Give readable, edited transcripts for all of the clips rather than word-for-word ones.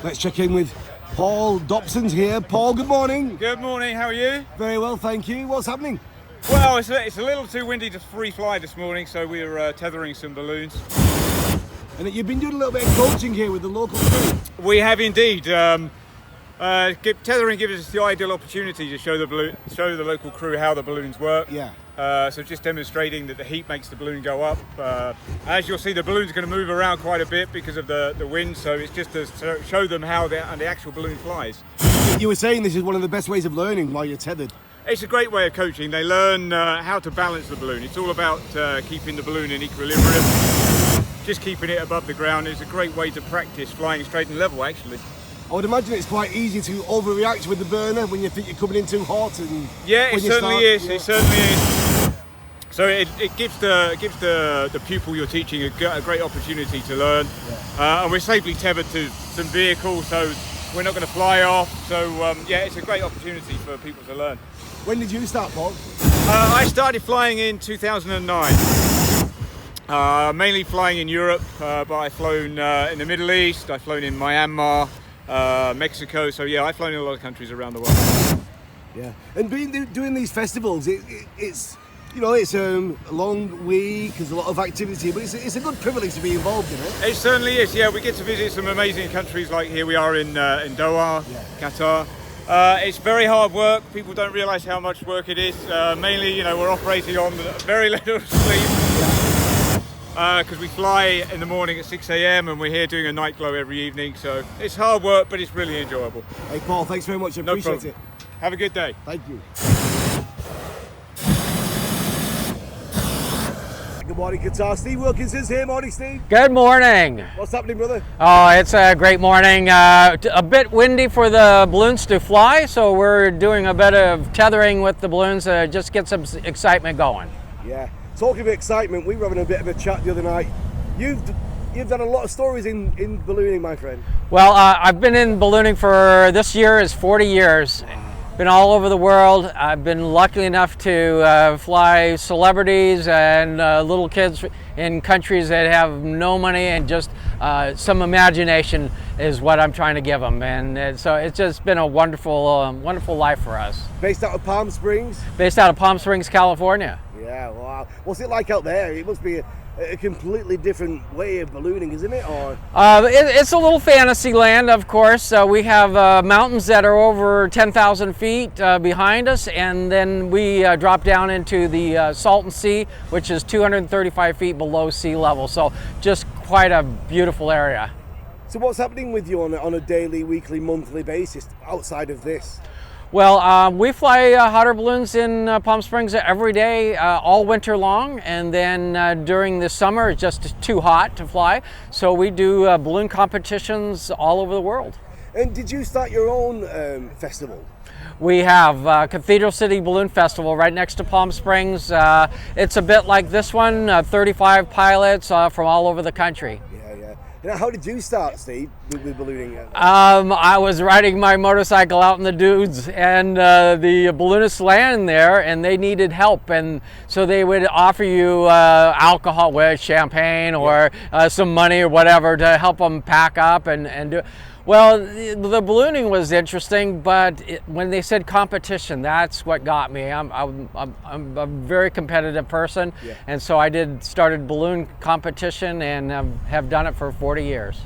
Let's check in with Paul Dobson's here. Paul, good morning. Good morning, how are you? Very well, thank you. What's happening? Well, it's a little too windy to free fly this morning, so we're tethering some balloons. And you've been doing a little bit of coaching here with the local crew. We have indeed. Tethering gives us the ideal opportunity to show the local crew how the balloons work. Yeah. So just demonstrating that the heat makes the balloon go up. As you'll see, the balloon's going to move around quite a bit because of the wind, so it's just to show them how the actual balloon flies. You were saying this is one of the best ways of learning while you're tethered. It's a great way of coaching. They learn how to balance the balloon. It's all about keeping the balloon in equilibrium. Just keeping it above the ground is a great way to practice flying straight and level, actually. I would imagine it's quite easy to overreact with the burner when you think you're coming in too hot. And yeah, it certainly is. Yeah. It certainly is. So it gives the pupil you're teaching a great opportunity to learn. Yeah. And we're safely tethered to some vehicles, so we're not going to fly off. So yeah, it's a great opportunity for people to learn. When did you start, Paul? I started flying in 2009. Mainly flying in Europe, but I've flown in the Middle East, I've flown in Myanmar, Mexico, so yeah, I've flown in a lot of countries around the world. Yeah, and doing these festivals, it's it's a long week, there's a lot of activity, but it's a good privilege to be involved in it. It certainly is, yeah, we get to visit some amazing countries, like here we are in Doha, Qatar. It's very hard work, people don't realise how much work it is. Mainly, we're operating on very little sleep. Because we fly in the morning at 6 a.m. and we're here doing a night glow every evening, so it's hard work, but it's really enjoyable. Hey Paul, thanks very much, I appreciate it. Have a good day. Thank you. Good morning, Qatar. Steve Wilkinson's here. Morning, Steve. Good morning. What's happening, brother? Oh, it's a great morning. A bit windy for the balloons to fly, so we're doing a bit of tethering with the balloons to just get some excitement going. Yeah. Talking of excitement, we were having a bit of a chat the other night. You've done a lot of stories in ballooning, my friend. Well, I've been in ballooning for, this year is 40 years. Been all over the world. I've been lucky enough to fly celebrities and little kids in countries that have no money, and just some imagination is what I'm trying to give them. And so it's just been a wonderful, wonderful life for us. Based out of Palm Springs? Based out of Palm Springs, California. Yeah, wow. What's it like out there? It must be a completely different way of ballooning, isn't it? Or it's a little fantasy land, of course. We have mountains that are over 10,000 feet behind us, and then we drop down into the Salton Sea, which is 235 feet below sea level. So just quite a beautiful area. So what's happening with you on a daily, weekly, monthly basis outside of this? Well, we fly hot air balloons in Palm Springs every day, all winter long, and then during the summer it's just too hot to fly, so we do balloon competitions all over the world. And did you start your own festival? We have Cathedral City Balloon Festival right next to Palm Springs. It's a bit like this one, 35 pilots from all over the country. How did you start, Steve, with ballooning? I was riding my motorcycle out in the dunes, and the balloonists land there, and they needed help, and so they would offer you alcohol, with champagne or some money or whatever to help them pack up and do. Well, the ballooning was interesting, but when they said competition, that's what got me. I'm a very competitive person, and so I started balloon competition and have done it for 40 years.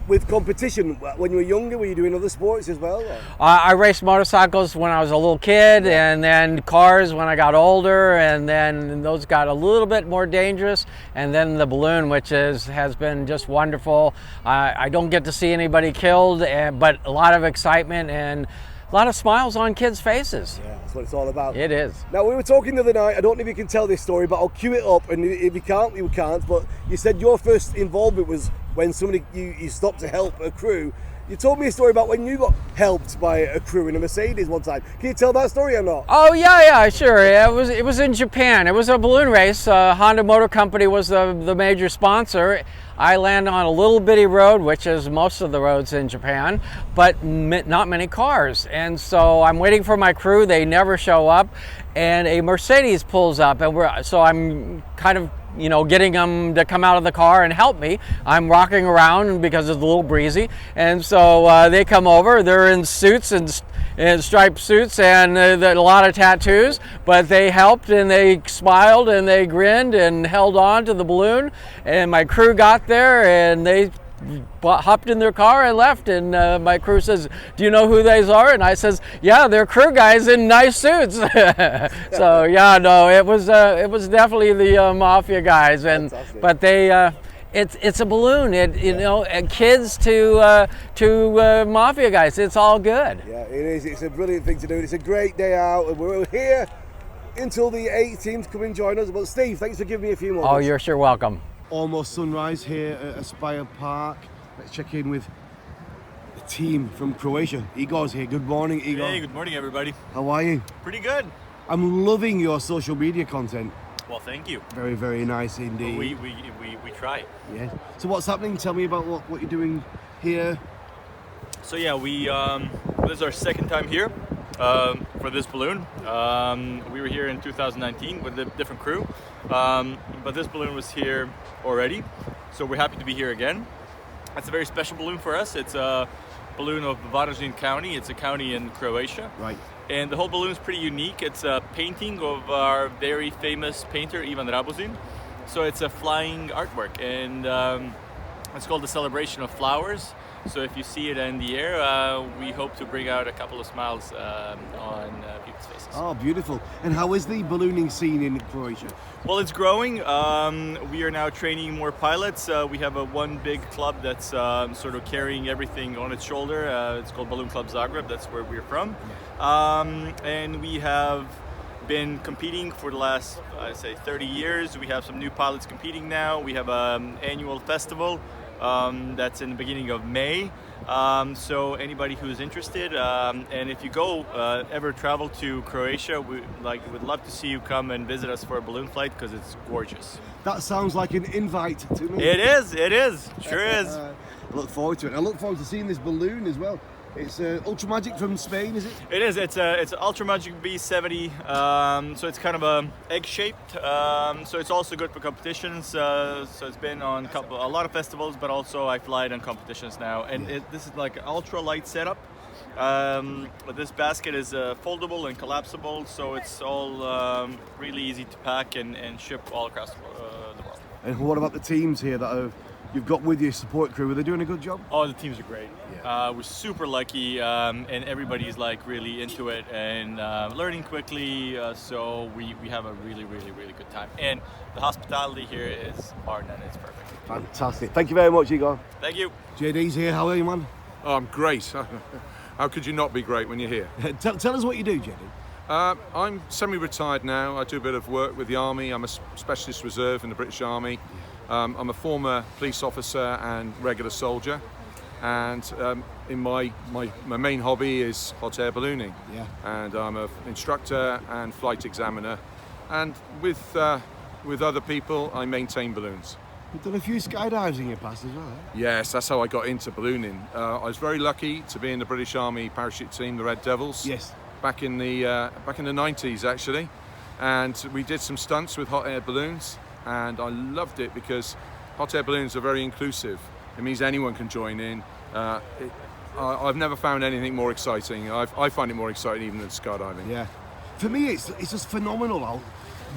With competition, when you were younger, were you doing other sports as well? I raced motorcycles when I was a little kid, and then cars when I got older, and then those got a little bit more dangerous, and then the balloon, which has been just wonderful. I don't get to see anybody killed, but a lot of excitement and a lot of smiles on kids' faces. Yeah, that's what it's all about. It is. Now, we were talking the other night, I don't know if you can tell this story, but I'll cue it up, and if you can't, you can't, but you said your first involvement was when you stopped to help a crew. You told me a story about when you got helped by a crew in a Mercedes one time. Can you tell that story or not? Oh yeah, sure. It was in Japan. It was a balloon race. Honda Motor Company was the major sponsor. I land on a little bitty road, which is most of the roads in Japan, but not many cars. And so I'm waiting for my crew. They never show up, and a Mercedes pulls up, and so I'm kind of getting them to come out of the car and help me. I'm rocking around because it's a little breezy, and so they come over. They're in suits and striped suits and a lot of tattoos, but they helped and they smiled and they grinned and held on to the balloon. And my crew got there and they hopped in their car and left, and my crew says, "Do you know who these are?" And I says, "Yeah, they're crew guys in nice suits." So yeah, no, it was definitely the mafia guys, and Fantastic. but they it's a balloon. Kids to mafia guys, it's all good. Yeah, it is. It's a brilliant thing to do. It's a great day out, and we're here until the 8 teams come and join us. But Steve, thanks for giving me a few moments. Oh, you're sure welcome. Almost sunrise here at Aspire Park. Let's check in with the team from Croatia. Igor's here. Good morning, Igor. Hey, good morning, everybody. How are you? Pretty good. I'm loving your social media content. Well, thank you. Very, very nice indeed. We try. Yeah. So what's happening? Tell me about what you're doing here. So yeah, this is our second time here for this balloon. We were here in 2019 with a different crew, but this balloon was here already, so we're happy to be here again. It's a very special balloon for us. It's a balloon of Varaždin County. It's a county in Croatia. Right. And the whole balloon is pretty unique. It's a painting of our very famous painter, Ivan Rabuzin. So it's a flying artwork, and it's called the Celebration of Flowers. So if you see it in the air, we hope to bring out a couple of smiles on people's faces. Oh, beautiful. And how is the ballooning scene in Croatia? Well, it's growing. We are now training more pilots. We have one big club that's sort of carrying everything on its shoulder. It's called Balloon Club Zagreb. That's where we're from. And we have been competing for the last, I'd say, 30 years. We have some new pilots competing now. We have an annual festival that's in the beginning of May. So anybody who's interested, and if you ever travel to Croatia, would love to see you come and visit us for a balloon flight, because it's gorgeous. That sounds like an invite to me. It is, sure is. I look forward to it. I look forward to seeing this balloon as well. It's Ultra Magic from Spain, is it? It is. It's an Ultra Magic B70. So it's kind of egg-shaped. So it's also good for competitions. So it's been on a lot of festivals, but also I fly it on competitions now. And this is like an ultra light setup. This basket is foldable and collapsible, so it's all really easy to pack and ship all across the world. And what about the teams here that you've got with your support crew? Are they doing a good job? Oh, the teams are great. Yeah. We're super lucky, and everybody's like really into it and learning quickly. So we have a really, really, really good time. And the hospitality here is bar none. It's perfect. Fantastic. Thank you very much, Igor. Thank you. JD's here. How are you, man? Oh, I'm great. How could you not be great when you're here? Tell us what you do, JD. I'm semi-retired now. I do a bit of work with the Army. I'm a specialist reserve in the British Army. I'm a former police officer and regular soldier. And in my main hobby is hot air ballooning. Yeah. And I'm an instructor and flight examiner. And with other people, I maintain balloons. You've done a few skydives in your past as well, eh? Yes, that's how I got into ballooning. I was very lucky to be in the British Army parachute team, the Red Devils. Yes. Back in the 90s, actually. And we did some stunts with hot air balloons. And I loved it because hot air balloons are very inclusive. It means anyone can join in. I've never found anything more exciting. I find it more exciting even than skydiving. Yeah. For me, it's just phenomenal how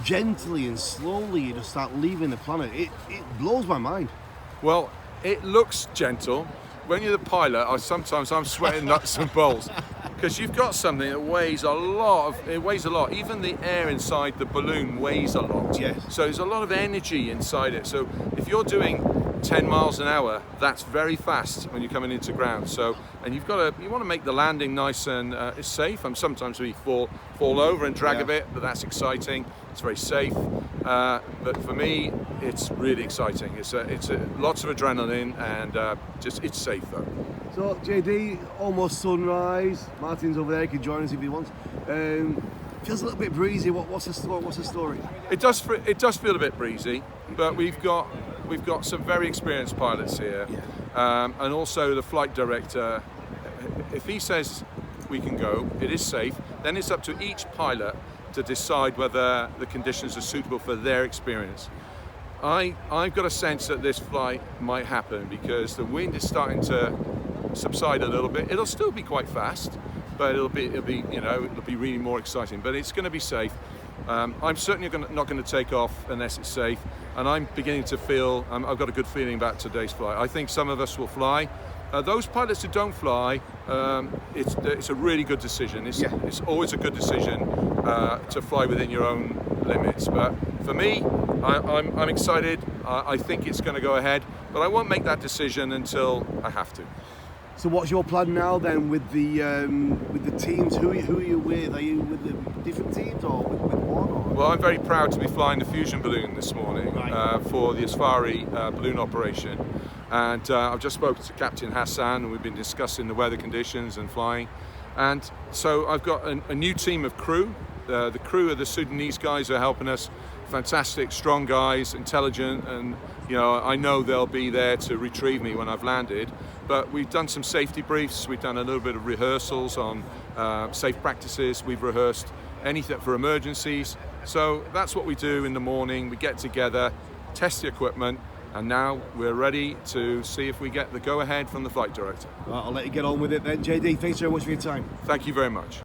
gently and slowly you just start leaving the planet. It blows my mind. Well, it looks gentle. When you're the pilot, I'm sweating nuts and bolts because you've got something that weighs a lot. Even the air inside the balloon weighs a lot. Yes. So there's a lot of energy inside it. So if you're doing 10 miles an hour, that's very fast when you're coming into ground. So, and you want to make the landing nice and it's safe. And sometimes we fall over and drag a bit, but that's exciting. It's very safe. But for me, it's really exciting. It's lots of adrenaline and it's safe though. So JD, almost sunrise. Martin's over there. He can join us if he wants. Feels a little bit breezy. What's the story? It does feel a bit breezy, but we've got some very experienced pilots here, and also the flight director. If he says we can go, it is safe. Then it's up to each pilot to decide whether the conditions are suitable for their experience. I've got a sense that this flight might happen because the wind is starting to subside a little bit. It'll still be quite fast, but it'll be really more exciting. But it's going to be safe. I'm certainly not going to take off unless it's safe, and I'm beginning to feel I've got a good feeling about today's flight. I think some of us will fly. Those pilots who don't fly, it's a really good decision. It's always a good decision to fly within your own limits. But for me, I'm excited. I think it's going to go ahead, but I won't make that decision until I have to. So what's your plan now then with the teams? Who are you with? Are you with the different teams or with one? Or? Well, I'm very proud to be flying the Fusion balloon this morning for the Asfari balloon operation. And I've just spoken to Captain Hassan, and we've been discussing the weather conditions and flying. And so I've got a new team of crew. The crew are the Sudanese guys who are helping us. Fantastic, strong guys, intelligent, and I know they'll be there to retrieve me when I've landed. But we've done some safety briefs. We've done a little bit of rehearsals on safe practices. We've rehearsed anything for emergencies. So that's what we do in the morning. We get together, test the equipment, and now we're ready to see if we get the go-ahead from the flight director. Well, I'll let you get on with it then. JD, thanks very much for your time. Thank you very much.